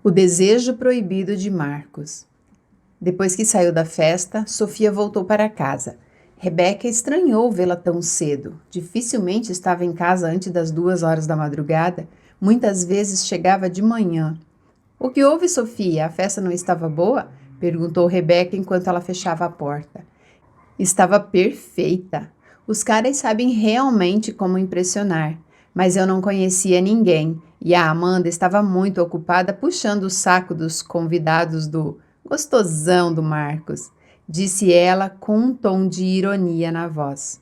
O desejo proibido de Marcos. Depois que saiu da festa, Sofia voltou para casa. Rebeca estranhou vê-la tão cedo. Dificilmente estava em casa antes das 2 horas da madrugada. Muitas vezes chegava de manhã. O que houve, Sofia? A festa não estava boa? Perguntou Rebeca enquanto ela fechava a porta. Estava perfeita. Os caras sabem realmente como impressionar. Mas eu não conhecia ninguém e a Amanda estava muito ocupada puxando o saco dos convidados do gostosão do Marcos, disse ela com um tom de ironia na voz.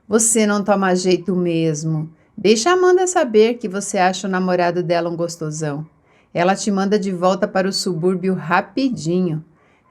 Você não toma jeito mesmo. Deixa a Amanda saber que você acha o namorado dela um gostosão. Ela te manda de volta para o subúrbio rapidinho.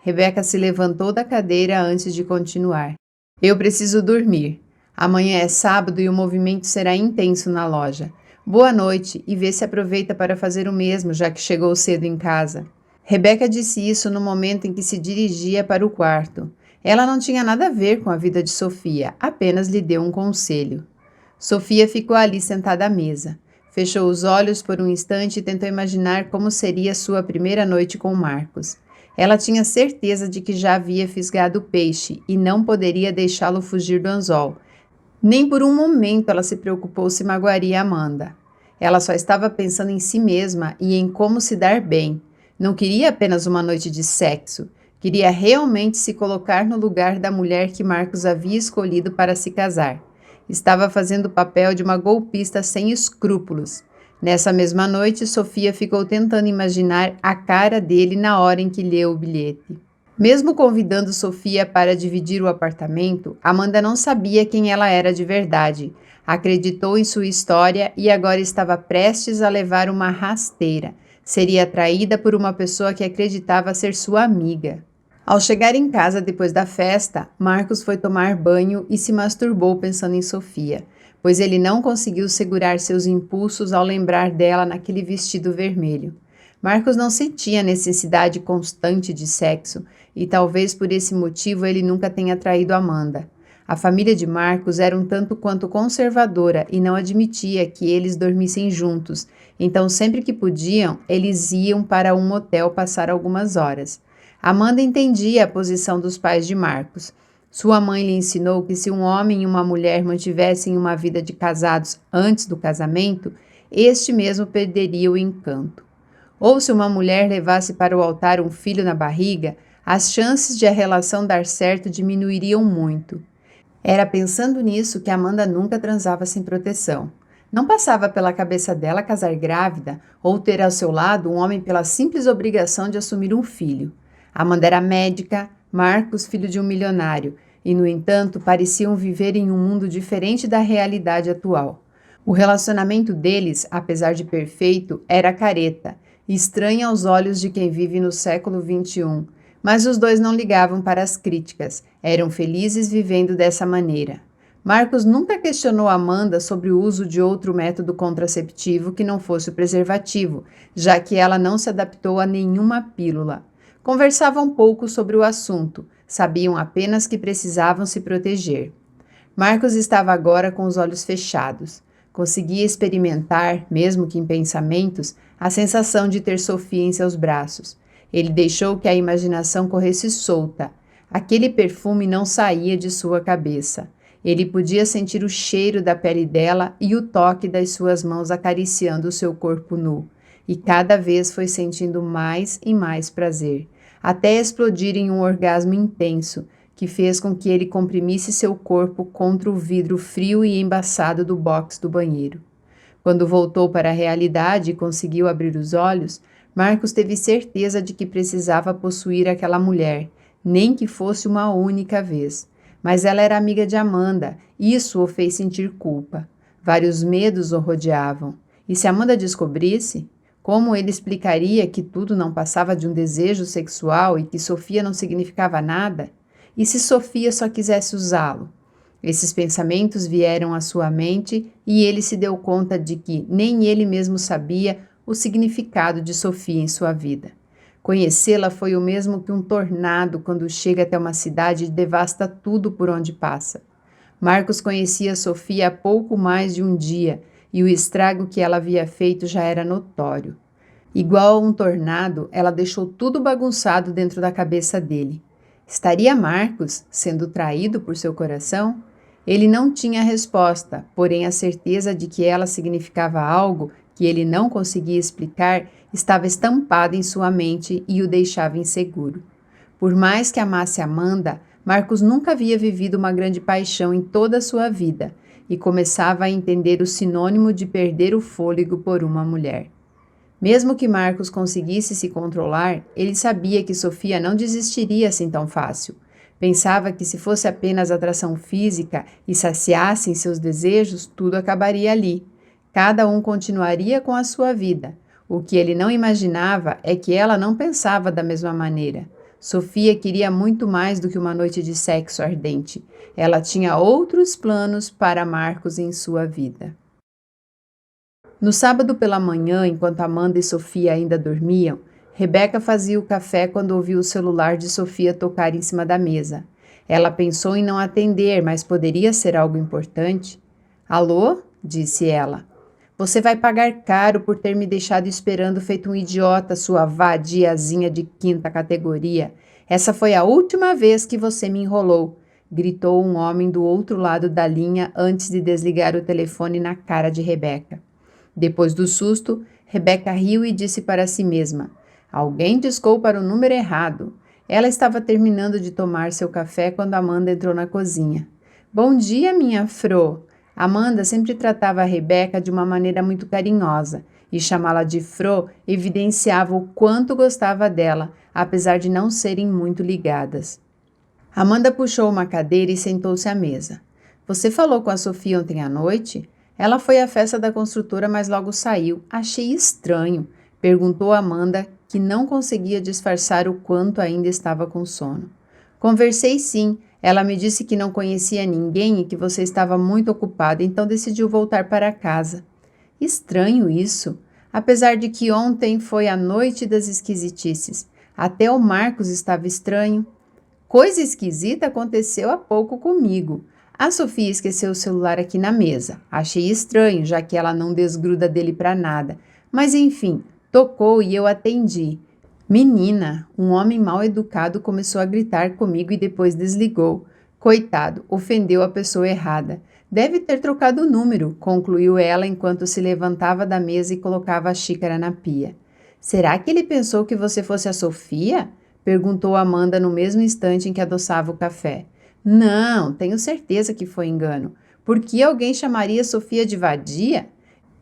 Rebeca se levantou da cadeira antes de continuar. Eu preciso dormir. Amanhã é sábado e o movimento será intenso na loja. Boa noite e vê se aproveita para fazer o mesmo, já que chegou cedo em casa. Rebeca disse isso no momento em que se dirigia para o quarto. Ela não tinha nada a ver com a vida de Sofia, apenas lhe deu um conselho. Sofia ficou ali sentada à mesa. Fechou os olhos por um instante e tentou imaginar como seria sua primeira noite com Marcos. Ela tinha certeza de que já havia fisgado o peixe e não poderia deixá-lo fugir do anzol. Nem por um momento ela se preocupou se magoaria Amanda. Ela só estava pensando em si mesma e em como se dar bem. Não queria apenas uma noite de sexo. Queria realmente se colocar no lugar da mulher que Marcos havia escolhido para se casar. Estava fazendo o papel de uma golpista sem escrúpulos. Nessa mesma noite, Sofia ficou tentando imaginar a cara dele na hora em que leu o bilhete. Mesmo convidando Sofia para dividir o apartamento, Amanda não sabia quem ela era de verdade. Acreditou em sua história e agora estava prestes a levar uma rasteira. Seria traída por uma pessoa que acreditava ser sua amiga. Ao chegar em casa depois da festa, Marcos foi tomar banho e se masturbou pensando em Sofia, pois ele não conseguiu segurar seus impulsos ao lembrar dela naquele vestido vermelho. Marcos não sentia necessidade constante de sexo e talvez por esse motivo ele nunca tenha traído Amanda. A família de Marcos era um tanto quanto conservadora e não admitia que eles dormissem juntos, então sempre que podiam, eles iam para um motel passar algumas horas. Amanda entendia a posição dos pais de Marcos. Sua mãe lhe ensinou que se um homem e uma mulher mantivessem uma vida de casados antes do casamento, este mesmo perderia o encanto. Ou se uma mulher levasse para o altar um filho na barriga, as chances de a relação dar certo diminuiriam muito. Era pensando nisso que Amanda nunca transava sem proteção. Não passava pela cabeça dela casar grávida ou ter ao seu lado um homem pela simples obrigação de assumir um filho. Amanda era médica, Marcos filho de um milionário, e, no entanto, pareciam viver em um mundo diferente da realidade atual. O relacionamento deles, apesar de perfeito, era careta, estranho aos olhos de quem vive no século XXI, mas os dois não ligavam para as críticas, eram felizes vivendo dessa maneira. Marcos nunca questionou Amanda sobre o uso de outro método contraceptivo que não fosse o preservativo, já que ela não se adaptou a nenhuma pílula. Conversavam pouco sobre o assunto, sabiam apenas que precisavam se proteger. Marcos estava agora com os olhos fechados. Conseguia experimentar, mesmo que em pensamentos, a sensação de ter Sofia em seus braços. Ele deixou que a imaginação corresse solta. Aquele perfume não saía de sua cabeça. Ele podia sentir o cheiro da pele dela e o toque das suas mãos acariciando o seu corpo nu. E cada vez foi sentindo mais e mais prazer, até explodir em um orgasmo intenso, que fez com que ele comprimisse seu corpo contra o vidro frio e embaçado do box do banheiro. Quando voltou para a realidade e conseguiu abrir os olhos, Marcos teve certeza de que precisava possuir aquela mulher, nem que fosse uma única vez. Mas ela era amiga de Amanda, e isso o fez sentir culpa. Vários medos o rodeavam. E se Amanda descobrisse? Como ele explicaria que tudo não passava de um desejo sexual e que Sofia não significava nada? E se Sofia só quisesse usá-lo? Esses pensamentos vieram à sua mente e ele se deu conta de que nem ele mesmo sabia o significado de Sofia em sua vida. Conhecê-la foi o mesmo que um tornado quando chega até uma cidade e devasta tudo por onde passa. Marcos conhecia Sofia há pouco mais de um dia e o estrago que ela havia feito já era notório. Igual a um tornado, ela deixou tudo bagunçado dentro da cabeça dele. Estaria Marcos sendo traído por seu coração? Ele não tinha resposta, porém a certeza de que ela significava algo que ele não conseguia explicar estava estampada em sua mente e o deixava inseguro. Por mais que amasse Amanda, Marcos nunca havia vivido uma grande paixão em toda a sua vida e começava a entender o sinônimo de perder o fôlego por uma mulher. Mesmo que Marcos conseguisse se controlar, ele sabia que Sofia não desistiria assim tão fácil. Pensava que se fosse apenas atração física e saciassem seus desejos, tudo acabaria ali. Cada um continuaria com a sua vida. O que ele não imaginava é que ela não pensava da mesma maneira. Sofia queria muito mais do que uma noite de sexo ardente. Ela tinha outros planos para Marcos em sua vida. No sábado pela manhã, enquanto Amanda e Sofia ainda dormiam, Rebeca fazia o café quando ouviu o celular de Sofia tocar em cima da mesa. Ela pensou em não atender, mas poderia ser algo importante. Alô? Disse ela. Você vai pagar caro por ter me deixado esperando feito um idiota, sua vadiazinha de quinta categoria. Essa foi a última vez que você me enrolou, gritou um homem do outro lado da linha antes de desligar o telefone na cara de Rebeca. Depois do susto, Rebeca riu e disse para si mesma: alguém discou para o número errado. Ela estava terminando de tomar seu café quando Amanda entrou na cozinha. Bom dia, minha Fro. Amanda sempre tratava a Rebeca de uma maneira muito carinhosa, e chamá-la de Fro evidenciava o quanto gostava dela, apesar de não serem muito ligadas. Amanda puxou uma cadeira e sentou-se à mesa. Você falou com a Sofia ontem à noite? Ela foi à festa da construtora, mas logo saiu. Achei estranho, perguntou Amanda, que não conseguia disfarçar o quanto ainda estava com sono. Conversei sim. Ela me disse que não conhecia ninguém e que você estava muito ocupada, então decidiu voltar para casa. Estranho isso. Apesar de que ontem foi a noite das esquisitices. Até o Marcos estava estranho. Coisa esquisita aconteceu há pouco comigo. A Sofia esqueceu o celular aqui na mesa. Achei estranho, já que ela não desgruda dele para nada. Mas enfim, tocou e eu atendi. Menina, um homem mal educado começou a gritar comigo e depois desligou. Coitado, ofendeu a pessoa errada. Deve ter trocado o número, concluiu ela enquanto se levantava da mesa e colocava a xícara na pia. Será que ele pensou que você fosse a Sofia? Perguntou Amanda no mesmo instante em que adoçava o café. Não, tenho certeza que foi engano. Por que alguém chamaria Sofia de vadia?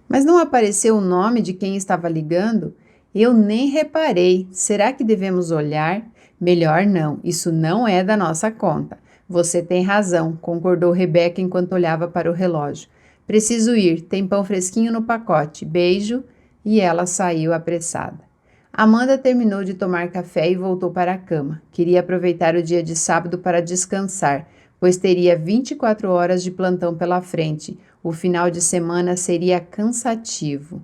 Mas não apareceu o nome de quem estava ligando? Eu nem reparei. Será que devemos olhar? Melhor não, isso não é da nossa conta. Você tem razão, concordou Rebeca enquanto olhava para o relógio. Preciso ir, tem pão fresquinho no pacote. Beijo. E ela saiu apressada. Amanda terminou de tomar café e voltou para a cama. Queria aproveitar o dia de sábado para descansar, pois teria 24 horas de plantão pela frente. O final de semana seria cansativo.